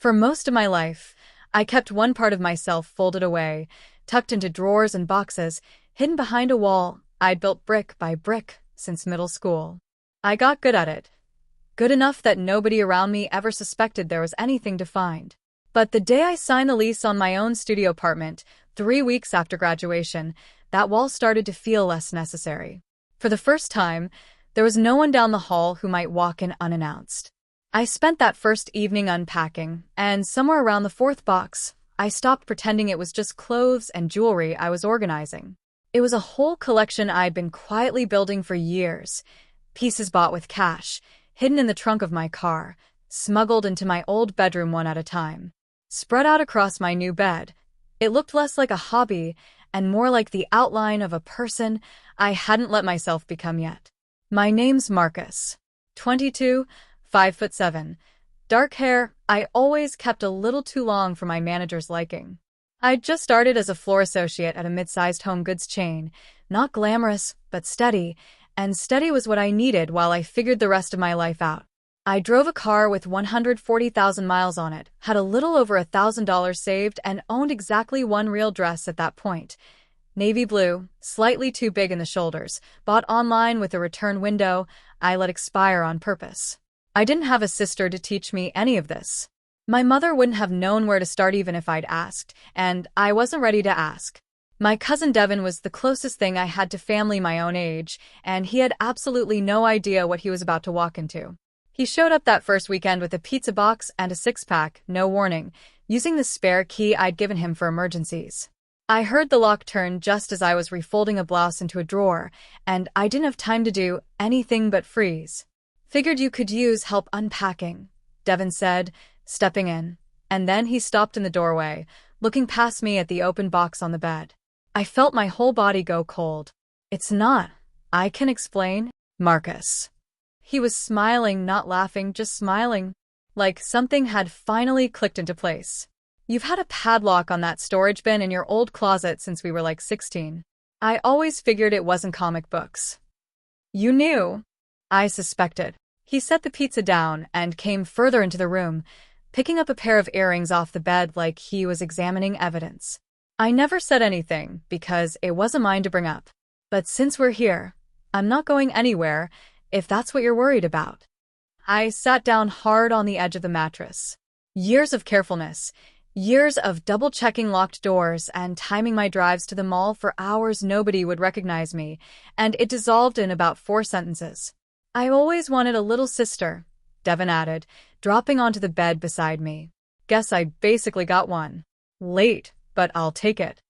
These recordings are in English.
For most of my life, I kept one part of myself folded away, tucked into drawers and boxes, hidden behind a wall I'd built brick by brick since middle school. I got good at it. Good enough that nobody around me ever suspected there was anything to find. But the day I signed the lease on my own studio apartment, 3 weeks after graduation, that wall started to feel less necessary. For the first time, there was no one down the hall who might walk in unannounced. I spent that first evening unpacking, and somewhere around the fourth box, I stopped pretending it was just clothes and jewelry I was organizing. It was a whole collection I'd been quietly building for years, pieces bought with cash, hidden in the trunk of my car, smuggled into my old bedroom one at a time. Spread out across my new bed, it looked less like a hobby and more like the outline of a person I hadn't let myself become yet. My name's Marcus. 22, 5'7". Dark hair I always kept a little too long for my manager's liking. I'd just started as a floor associate at a mid-sized home goods chain, not glamorous, but steady, and steady was what I needed while I figured the rest of my life out. I drove a car with 140,000 miles on it, had a little over $1,000 saved, and owned exactly one real dress at that point. Navy blue, slightly too big in the shoulders, bought online with a return window I let expire on purpose. I didn't have a sister to teach me any of this. My mother wouldn't have known where to start even if I'd asked, and I wasn't ready to ask. My cousin Devin was the closest thing I had to family my own age, and he had absolutely no idea what he was about to walk into. He showed up that first weekend with a pizza box and a six-pack, no warning, using the spare key I'd given him for emergencies. I heard the lock turn just as I was refolding a blouse into a drawer, and I didn't have time to do anything but freeze. Figured you could use help unpacking, Devin said, stepping in. And then he stopped in the doorway, looking past me at the open box on the bed. I felt my whole body go cold. It's not. I can explain. Marcus. He was smiling, not laughing, just smiling. Like something had finally clicked into place. You've had a padlock on that storage bin in your old closet since we were like 16. I always figured it wasn't comic books. You knew. I suspected. He set the pizza down and came further into the room, picking up a pair of earrings off the bed like he was examining evidence. I never said anything because it wasn't mine to bring up. But since we're here, I'm not going anywhere if that's what you're worried about. I sat down hard on the edge of the mattress. Years of carefulness, years of double-checking locked doors and timing my drives to the mall for hours nobody would recognize me, and it dissolved in about 4 sentences. I always wanted a little sister, Devin added, dropping onto the bed beside me. Guess I basically got one. Late, but I'll take it.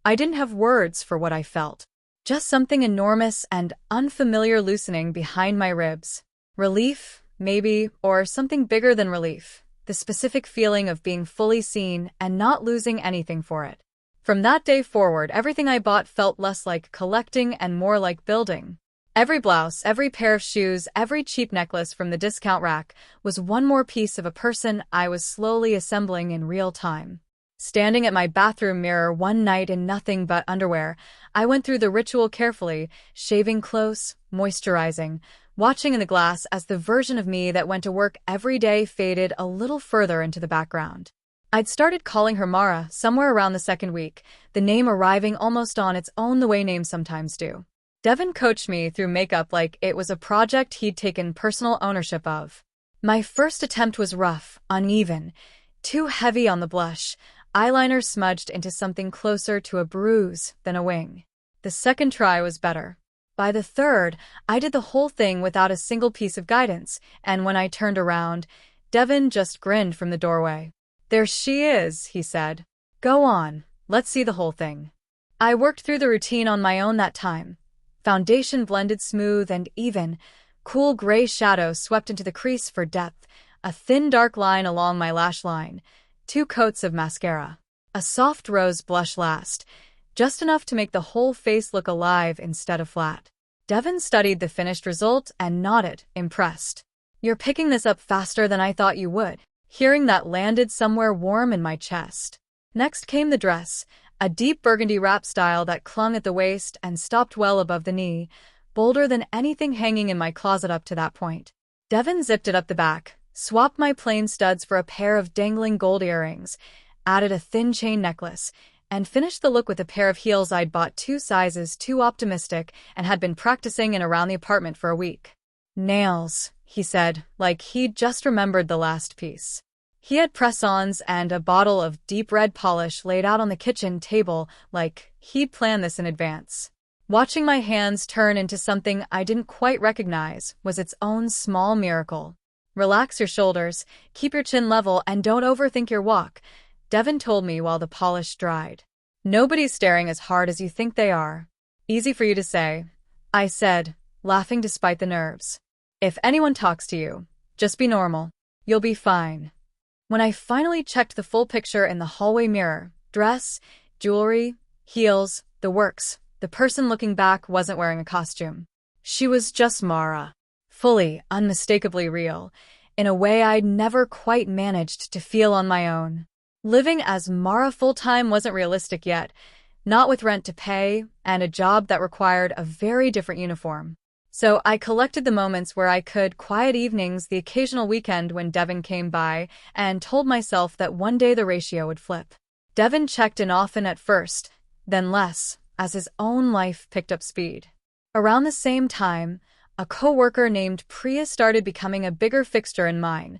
I didn't have words for what I felt. Just something enormous and unfamiliar loosening behind my ribs. Relief, maybe, or something bigger than relief. The specific feeling of being fully seen and not losing anything for it. From that day forward, everything I bought felt less like collecting and more like building. Every blouse, every pair of shoes, every cheap necklace from the discount rack was one more piece of a person I was slowly assembling in real time. Standing at my bathroom mirror one night in nothing but underwear, I went through the ritual carefully, shaving close, moisturizing, watching in the glass as the version of me that went to work every day faded a little further into the background. I'd started calling her Mara somewhere around the second week, the name arriving almost on its own the way names sometimes do. Devin coached me through makeup like it was a project he'd taken personal ownership of. My first attempt was rough, uneven, too heavy on the blush, eyeliner smudged into something closer to a bruise than a wing. The second try was better. By the third, I did the whole thing without a single piece of guidance, and when I turned around, Devin just grinned from the doorway. There she is, he said. Go on, let's see the whole thing. I worked through the routine on my own that time. Foundation blended smooth and even, cool gray shadow swept into the crease for depth, a thin dark line along my lash line, 2 coats of mascara, a soft rose blush last, just enough to make the whole face look alive instead of flat. Devin studied the finished result and nodded, impressed. You're picking this up faster than I thought you would. Hearing that landed somewhere warm in my chest. Next came the dress, a deep burgundy wrap style that clung at the waist and stopped well above the knee, bolder than anything hanging in my closet up to that point. Devin zipped it up the back, Swapped my plain studs for a pair of dangling gold earrings, added a thin chain necklace, and finished the look with a pair of heels I'd bought 2 sizes too optimistic and had been practicing in around the apartment for a week. Nails, he said, like he'd just remembered the last piece. He had press-ons and a bottle of deep red polish laid out on the kitchen table like he'd planned this in advance. Watching my hands turn into something I didn't quite recognize was its own small miracle. Relax your shoulders, keep your chin level, and don't overthink your walk, Devin told me while the polish dried. Nobody's staring as hard as you think they are. Easy for you to say, I said, laughing despite the nerves. If anyone talks to you, just be normal. You'll be fine. When I finally checked the full picture in the hallway mirror, dress, jewelry, heels, the works, the person looking back wasn't wearing a costume. She was just Mara. Fully, unmistakably real, in a way I'd never quite managed to feel on my own. Living as Mara full-time wasn't realistic yet, not with rent to pay and a job that required a very different uniform. So I collected the moments where I could, quiet evenings, the occasional weekend when Devin came by, and told myself that one day the ratio would flip. Devin checked in often at first, then less, as his own life picked up speed. Around the same time, a coworker named Priya started becoming a bigger fixture in mine.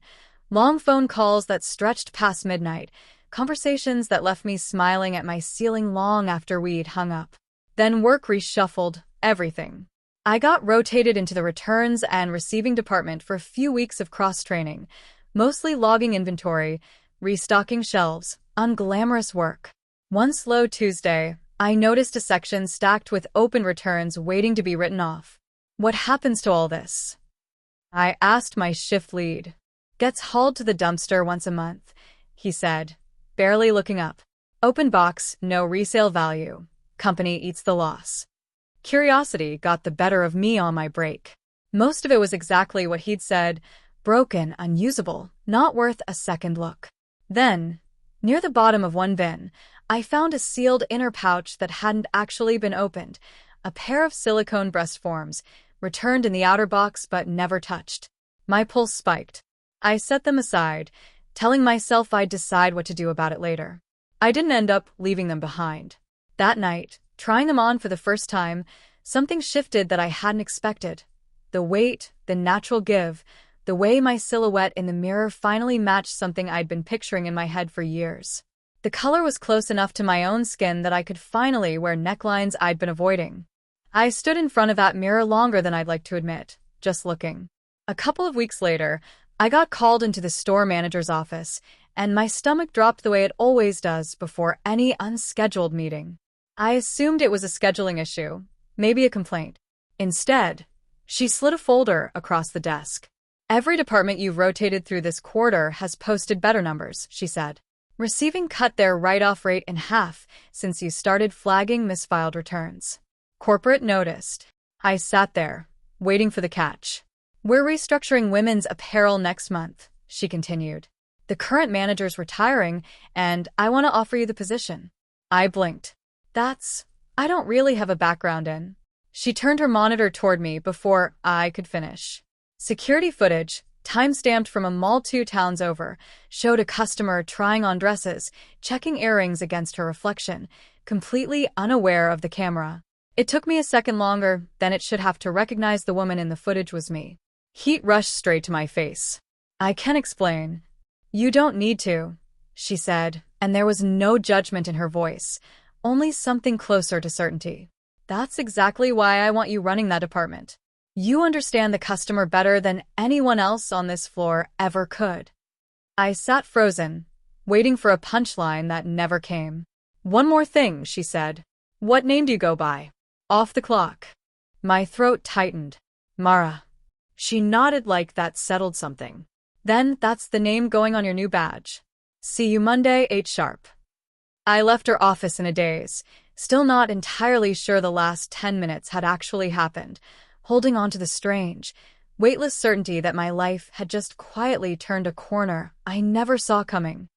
Long phone calls that stretched past midnight, conversations that left me smiling at my ceiling long after we'd hung up. Then work reshuffled everything. I got rotated into the returns and receiving department for a few weeks of cross-training, mostly logging inventory, restocking shelves, unglamorous work. One slow Tuesday, I noticed a section stacked with open returns waiting to be written off. What happens to all this? I asked my shift lead. Gets hauled to the dumpster once a month, he said, barely looking up. Open box, no resale value. Company eats the loss. Curiosity got the better of me on my break. Most of it was exactly what he'd said, broken, unusable, not worth a second look. Then, near the bottom of one bin, I found a sealed inner pouch that hadn't actually been opened, a pair of silicone breast forms, returned in the outer box but never touched. My pulse spiked. I set them aside, telling myself I'd decide what to do about it later. I didn't end up leaving them behind. That night, trying them on for the first time, something shifted that I hadn't expected. The weight, the natural give, the way my silhouette in the mirror finally matched something I'd been picturing in my head for years. The color was close enough to my own skin that I could finally wear necklines I'd been avoiding. I stood in front of that mirror longer than I'd like to admit, just looking. A couple of weeks later, I got called into the store manager's office, and my stomach dropped the way it always does before any unscheduled meeting. I assumed it was a scheduling issue, maybe a complaint. Instead, she slid a folder across the desk. Every department you've rotated through this quarter has posted better numbers, she said. Receiving cut their write-off rate in half since you started flagging misfiled returns. Corporate noticed. I sat there, waiting for the catch. We're restructuring women's apparel next month, she continued. The current manager's retiring, and I want to offer you the position. I blinked. I don't really have a background in. She turned her monitor toward me before I could finish. Security footage, time-stamped from a mall 2 towns over, showed a customer trying on dresses, checking earrings against her reflection, completely unaware of the camera. It took me a second longer than it should have to recognize the woman in the footage was me. Heat rushed straight to my face. I can explain. You don't need to, she said, and there was no judgment in her voice, only something closer to certainty. That's exactly why I want you running that department. You understand the customer better than anyone else on this floor ever could. I sat frozen, waiting for a punchline that never came. One more thing, she said. What name do you go by? Off the clock. My throat tightened. Mara. She nodded like that settled something. Then that's the name going on your new badge. See you Monday, 8 sharp. I left her office in a daze, still not entirely sure the last 10 minutes had actually happened, holding on to the strange, weightless certainty that my life had just quietly turned a corner I never saw coming.